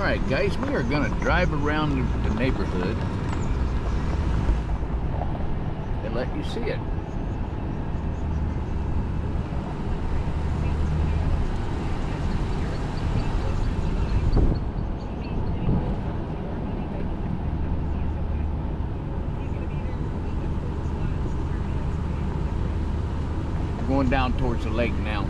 Alright guys, we are going to drive around the neighborhood and let you see it. We're going down towards the lake now.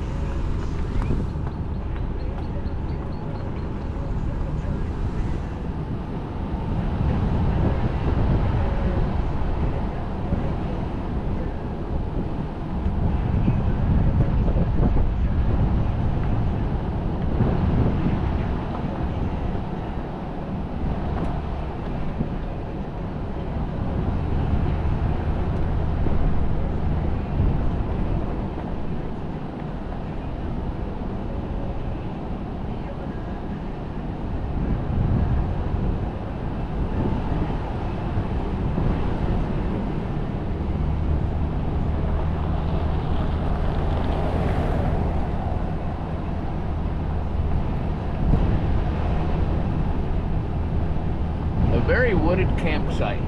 Very wooded campsite.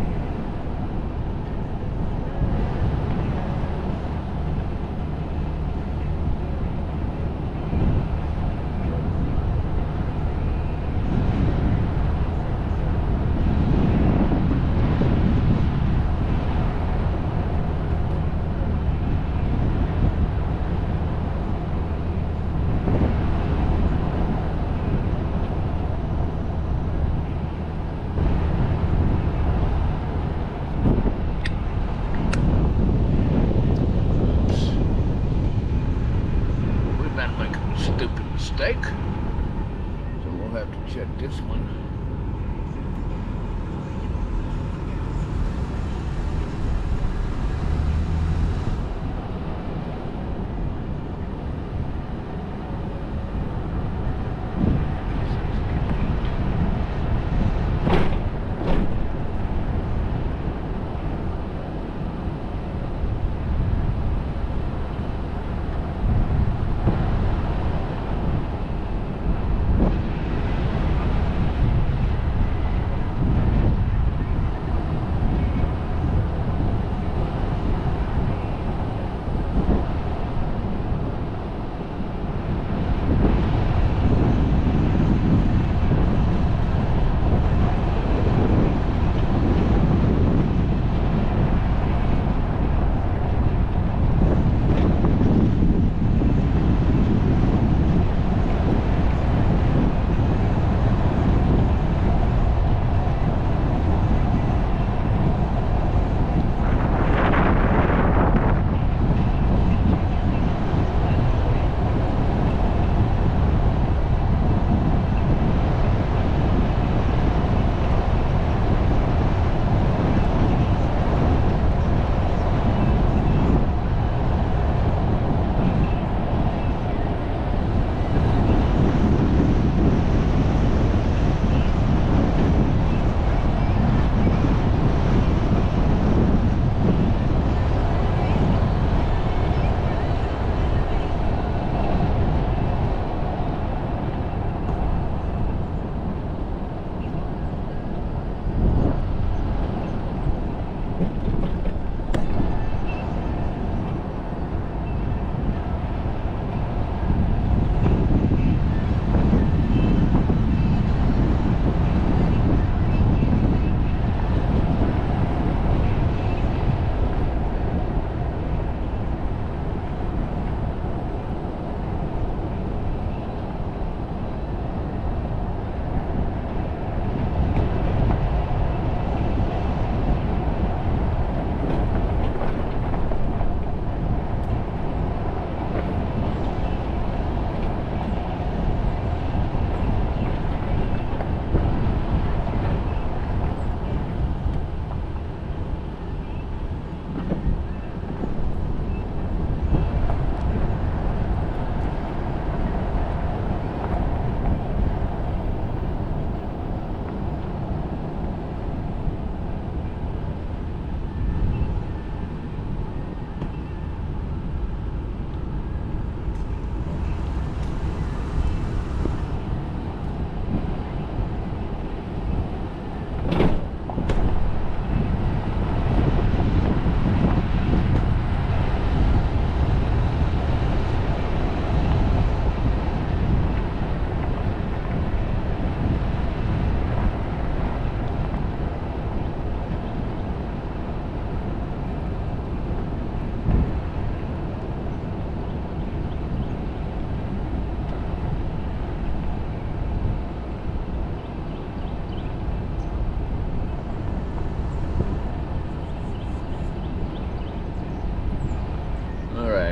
Stupid mistake. So we'll have to check this one.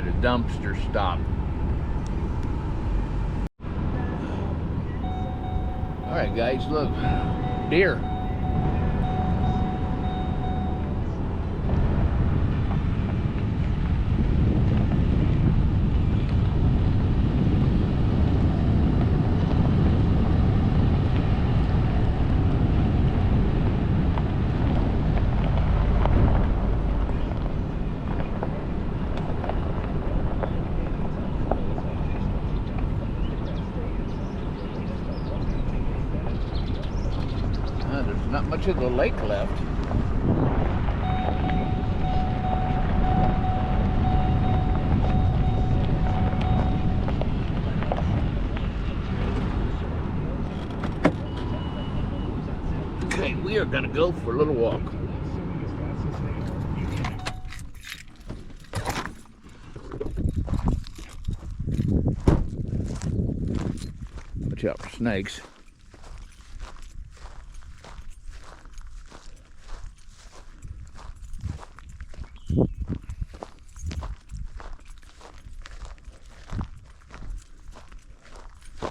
at a dumpster stop. All right, guys, look, deer. There's not much of the lake left. Okay, we are gonna go for a little walk. Watch out for snakes.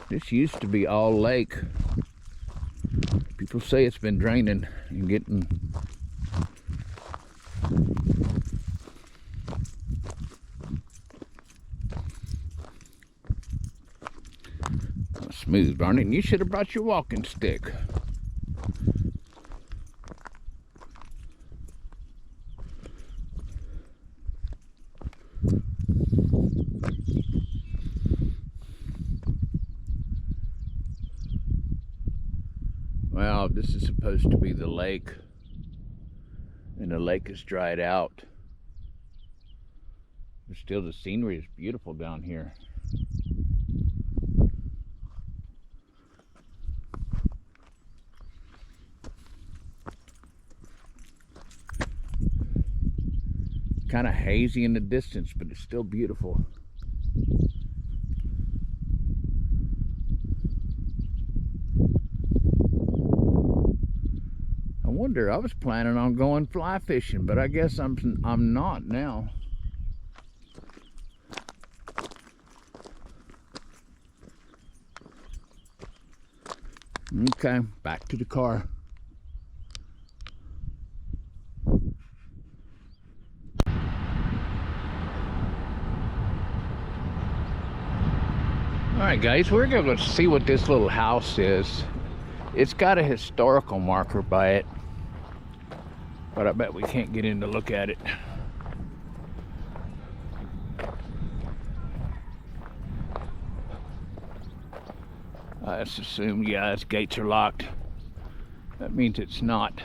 This used to be all lake. People say it's been draining and getting smooth, aren't it? And you should have brought your walking stick. Well, this is supposed to be the lake, and the lake is dried out. But still, the scenery is beautiful down here. Kind of hazy in the distance, but it's still beautiful. I was planning on going fly fishing, but I guess I'm not now. Okay, back to the car. Alright guys, we're going to see what this little house is. It's got a historical marker by it, but I bet we can't get in to look at it. I just assume, yeah, its gates are locked. That means it's not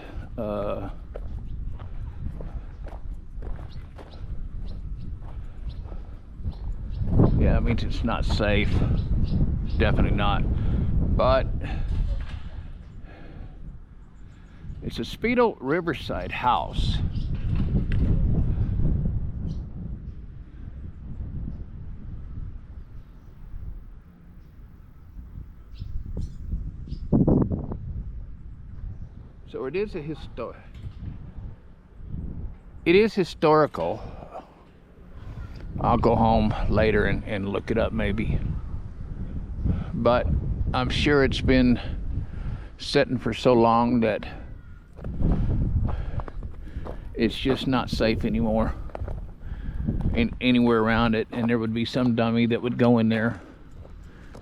yeah, that means it's not safe. Definitely not. But it's a Speedo Riverside house. So it is historical. I'll go home later and look it up maybe. But I'm sure it's been sitting for so long that it's just not safe anymore anywhere around it, and there would be some dummy that would go in there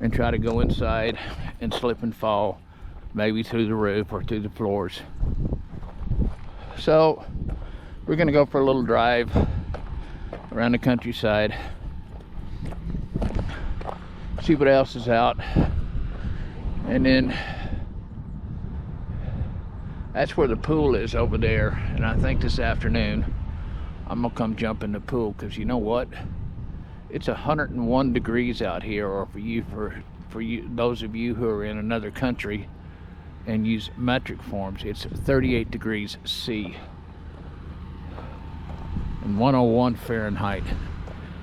and try to go inside and slip and fall, maybe through the roof or through the floors. So we're gonna go for a little drive around the countryside, see what else is out, and then that's where the pool is over there. And I think this afternoon I'm gonna come jump in the pool, because you know what, it's 101 degrees out here, or for you those of you who are in another country and use metric forms, it's 38 degrees C and 101 Fahrenheit.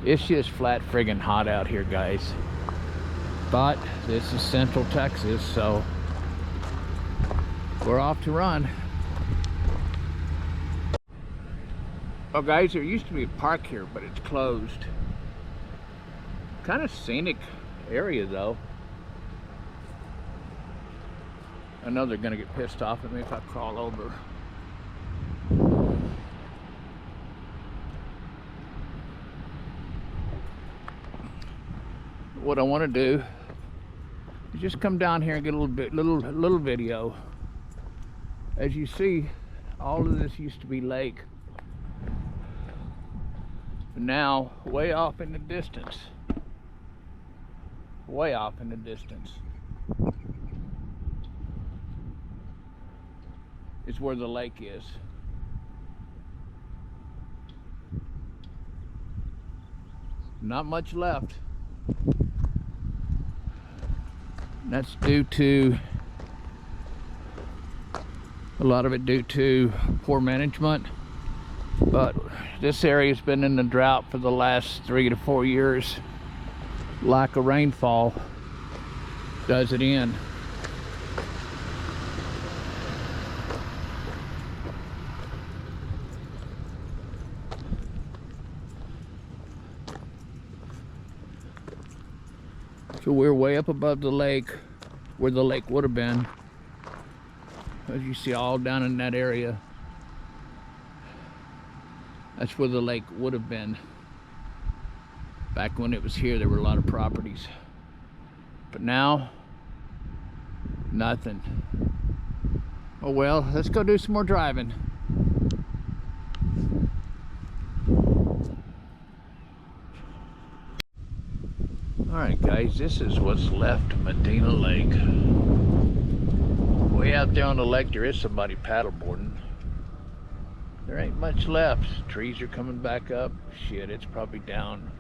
It's just flat friggin' hot out here, guys. But this is Central Texas, so we're off to run. Well guys, there used to be a park here, but it's closed. Kind of scenic area though. I know they're gonna get pissed off at me if I crawl over. What I want to do is just come down here and get a little video. As you see, all of this used to be lake. But now, way off in the distance, is where the lake is. Not much left. That's due to, a lot of it due to poor management. But this area's been in the drought for the last 3 to 4 years. Lack of rainfall does it in. So we're way up above the lake, where the lake would have been. As you see, all down in that area, that's where the lake would have been. Back when it was here, there were a lot of properties. But now, nothing. Oh well, let's go do some more driving. Alright guys, this is what's left of Medina Lake. Way out there on the lake, there is somebody paddleboarding. There ain't much left. Trees are coming back up. Shit, it's probably down,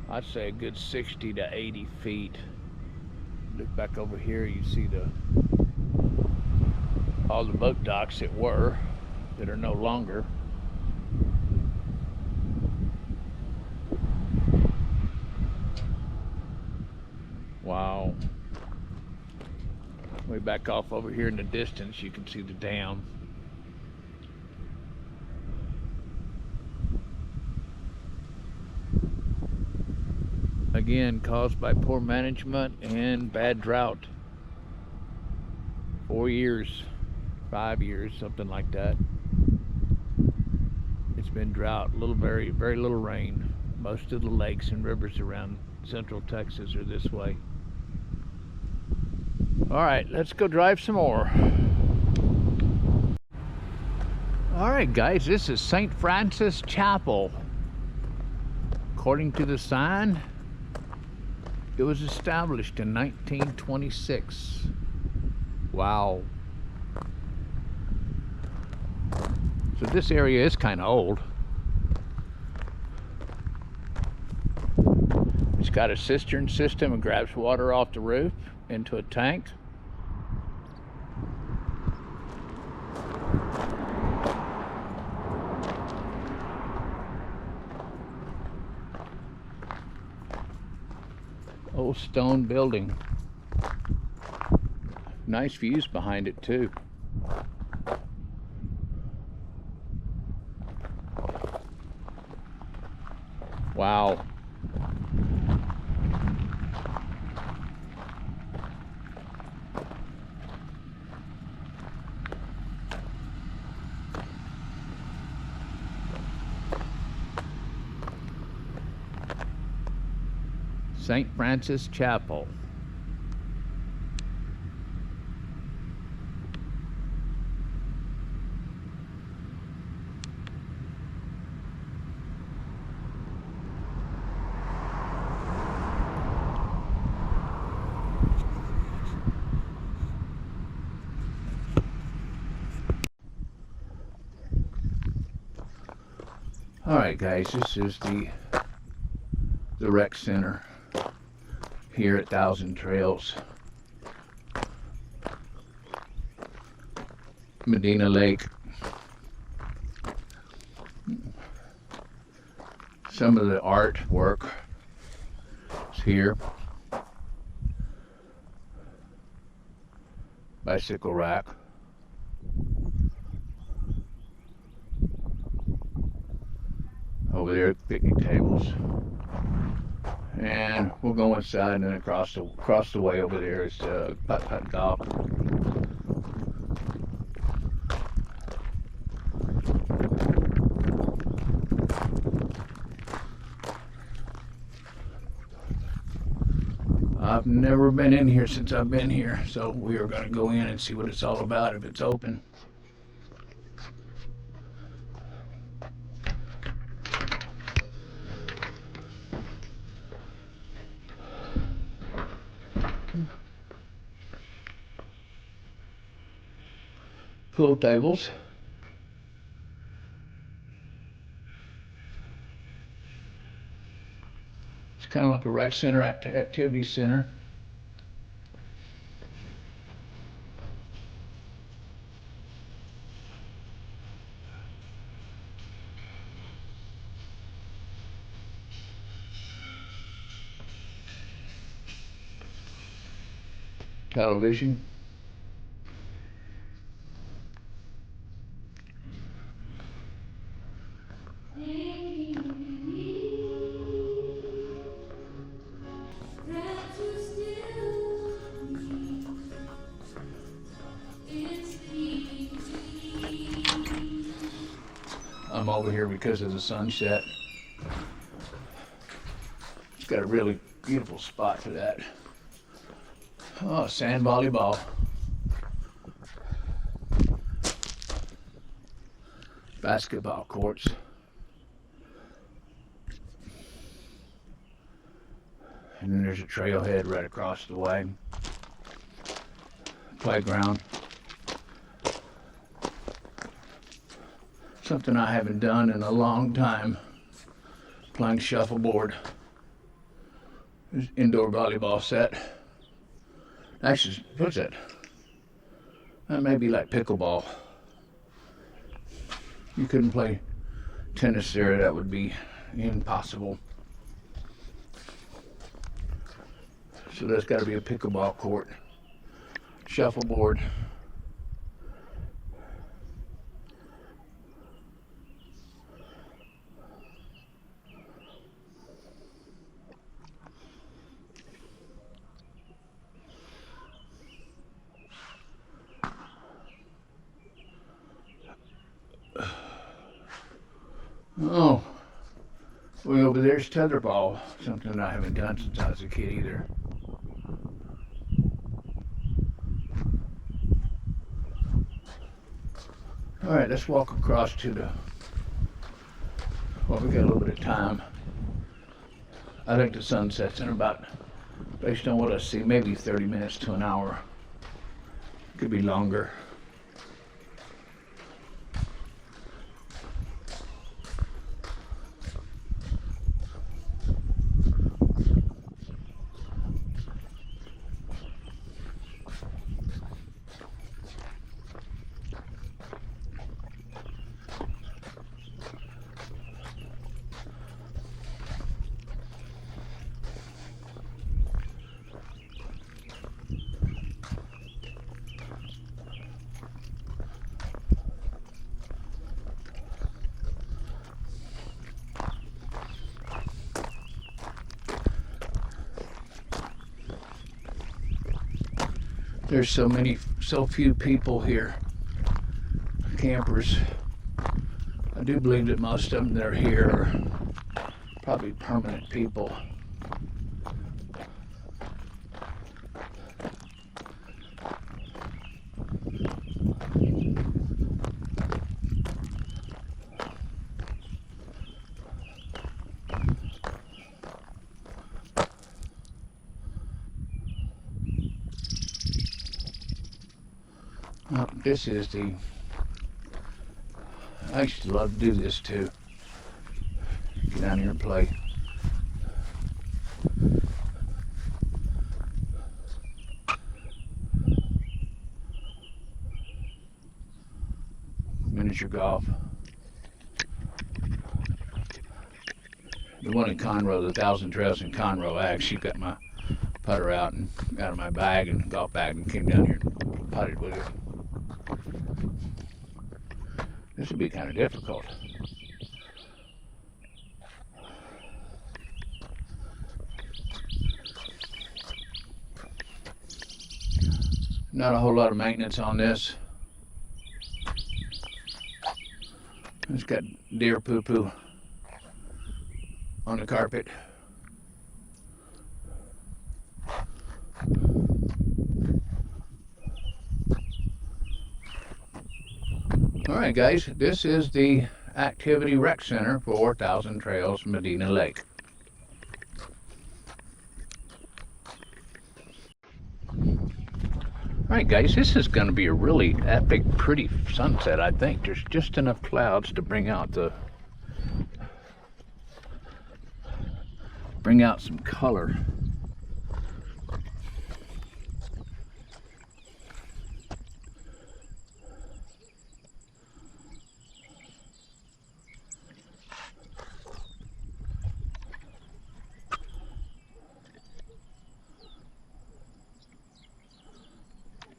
I'd say a good 60 to 80 feet. Look back over here, you see all the boat docks that were, that are no longer. Wow. Way back off over here in the distance, you can see the dam. Again, caused by poor management and bad drought. 4 years, 5 years, something like that. It's been drought, very little rain. Most of the lakes and rivers around central Texas are this way. All right, let's go drive some more. All right, guys, this is St. Francis Chapel. According to the sign, it was established in 1926. Wow. So this area is kind of old. It's got a cistern system and grabs water off the roof into a tank. Old stone building. Nice views behind it too. Wow. St. Francis Chapel. All right, guys, this is the rec center here at Thousand Trails Medina Lake. Some of the artwork is here. Bicycle rack. Over there, picnic tables. And we'll go inside, and then across the way over there is putt-putt golf. I've never been in here since I've been here, so we are going to go in and see what it's all about if it's open. Pool tables. It's kind of like a rec center, activity center. Television. I'm over here because of the sunset. It's got a really beautiful spot for that. Oh, sand volleyball. Basketball courts. And then there's a trailhead right across the way. Playground. Something I haven't done in a long time. Playing shuffleboard. There's indoor volleyball set. Actually, what's that? That may be like pickleball. You couldn't play tennis there, that would be impossible. So there's got to be a pickleball court. Shuffleboard. Oh, way over there's tetherball, something I haven't done since I was a kid either. All right, let's walk across to the, well, we got a little bit of time. I think the sun sets in about, based on what I see, maybe 30 minutes to an hour. Could be longer. There's so few people here, campers. I do believe that most of them that are here are probably permanent people. This is the, I used to love to do this too. Get down here and play. Miniature golf. The one in Conroe, the Thousand Trails in Conroe, I actually got my putter out and out of my bag and golf bag and came down here and putted with it. This would be kind of difficult. Not a whole lot of maintenance on this. It's got deer poo-poo on the carpet. Alright guys, this is the activity rec center for Thousand Trails Medina Lake. Alright guys, this is going to be a really epic, pretty sunset, I think. There's just enough clouds to bring out some color.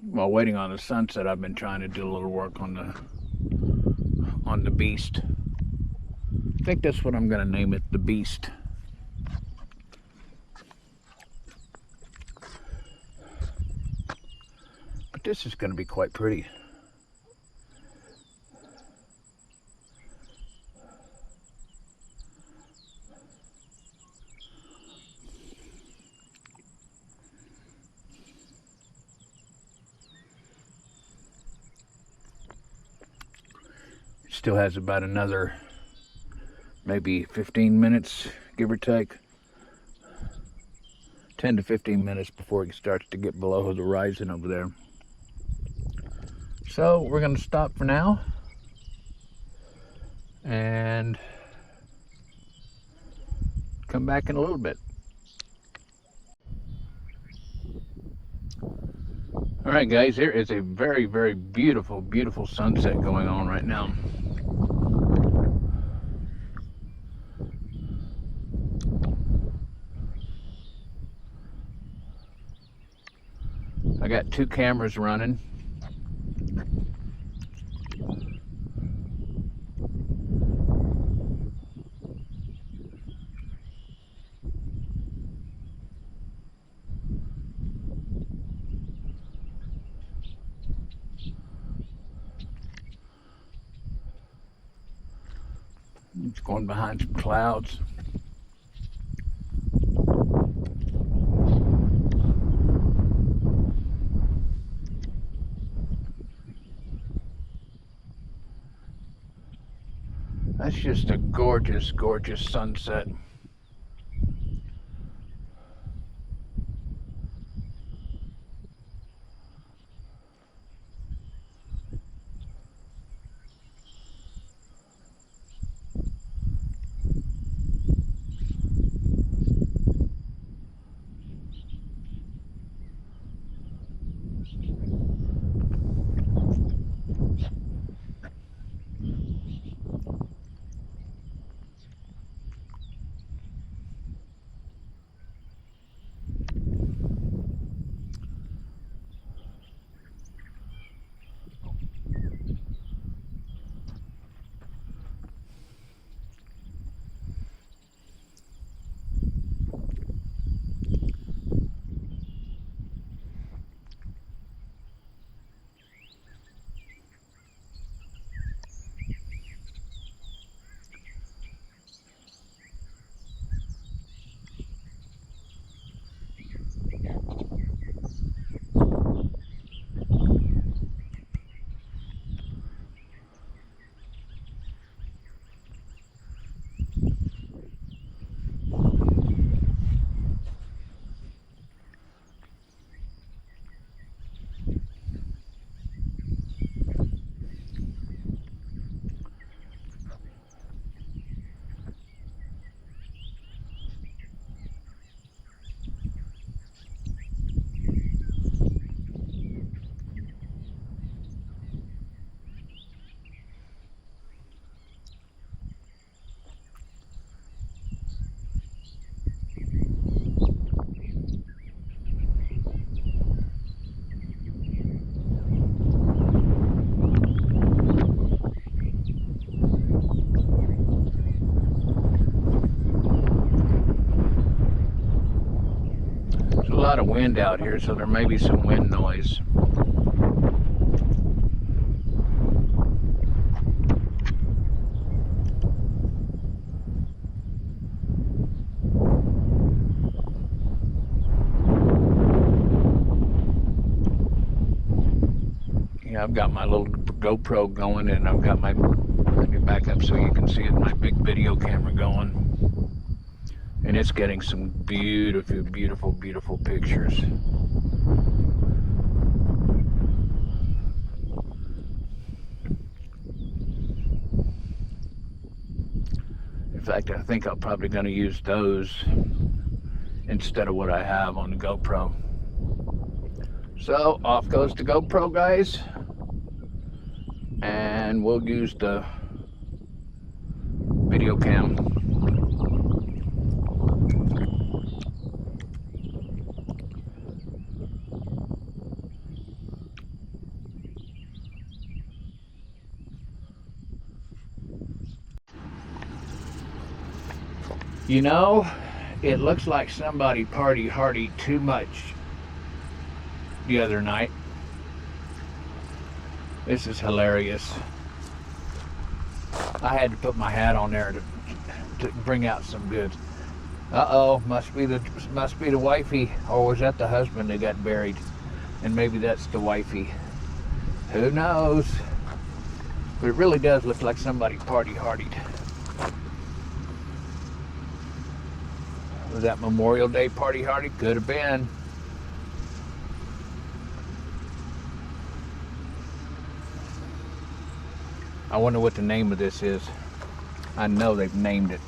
While waiting on the sunset, I've been trying to do a little work on the beast. I think that's what I'm going to name it, the beast. But this is going to be quite pretty. Still has about another maybe 15 minutes, give or take. 10 to 15 minutes before it starts to get below the horizon over there. So we're going to stop for now and come back in a little bit. Alright guys, there is a very, very beautiful, beautiful sunset going on right now. I got 2 cameras running. It's going behind some clouds. That's just a gorgeous, gorgeous sunset. Lot of wind out here, so there may be some wind noise. I've got my little GoPro going, and I've got my, let me back up so you can see it, my big video camera going. And it's getting some beautiful, beautiful, beautiful pictures. In fact, I think I'm probably going to use those instead of what I have on the GoPro. So off goes the GoPro, guys, and we'll use the video cam. You know, it looks like somebody party-hardied too much the other night. This is hilarious. I had to put my hat on there to bring out some good. Uh-oh, must be the wifey, or was that the husband that got buried? And maybe that's the wifey. Who knows? But it really does look like somebody party-hardied. Was that Memorial Day party-hardy? Could have been. I wonder what the name of this is. I know they've named it.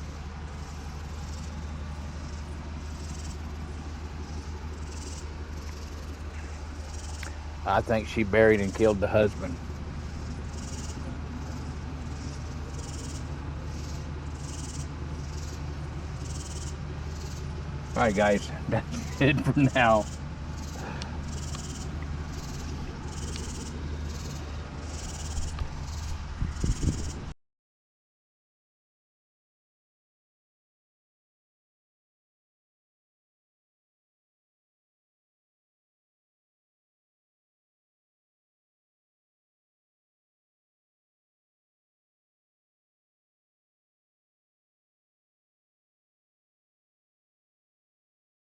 I think she buried and killed the husband. All right, guys, that's it for now.